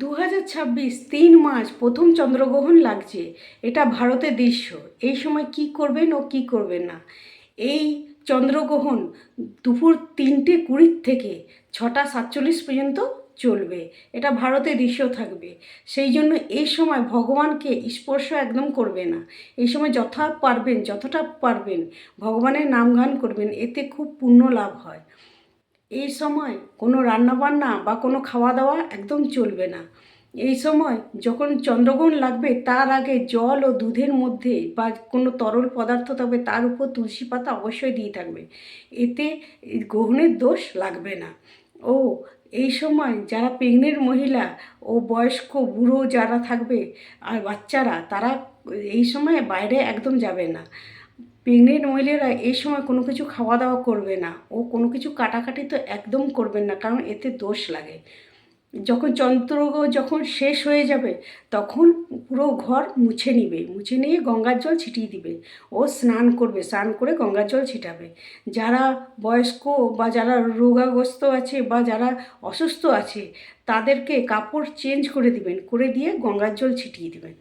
2026 3 March প্রথম চন্দ্রগ্রহণ লাগছে। এটা ভারতের দৃশ্য। এই সময় কি করবেন ও কি করবেন না, এই চন্দ্রগ্রহণ দুপুর 3:20 থেকে 6:47 পর্যন্ত চলবে। এটা ভারতের দৃশ্য থাকবে। সেই জন্য এই সময় ভগবানকে স্পর্শ একদম করবে না। এই সময় যতটা পারবেন ভগবানের নামগান করবেন, এতে খুব পুণ্য লাভ হয়। এই সময় কোনো রান্নাবান্না বা কোনো খাওয়া দাওয়া একদম চলবে না। এই সময় যখন চন্দ্রগ্রহণ লাগবে তার আগে জল ও দুধের মধ্যে বা কোনো তরল পদার্থ থাকবে তার উপর তুলসী পাতা অবশ্যই দিয়ে থাকবে। এতে গ্রহণের দোষ লাগবে না। ও এই সময় যারা প্রেগনেন্ট মহিলা ও বয়স্ক বুড়ো যারা থাকবে আর বাচ্চারা, তারা এই সময় বাইরে একদম যাবে না। প্রেগনেন্ট মহিলারা এই সময় কোনো কিছু খাওয়া দাওয়া করবে না ও কোনো কিছু কাটাকাটি তো একদম করবেন না, কারণ এতে দোষ লাগে। যখন শেষ হয়ে যাবে তখন পুরো ঘর মুছে নিয়ে গঙ্গার জল ছিটিয়ে দিবে ও স্নান করে গঙ্গার জল ছিটাবে। যারা বয়স্ক বা যারা রোগাগ্রস্ত আছে বা যারা অসুস্থ আছে তাদেরকে কাপড় চেঞ্জ করে দিয়ে গঙ্গার জল ছিটিয়ে দিবেন।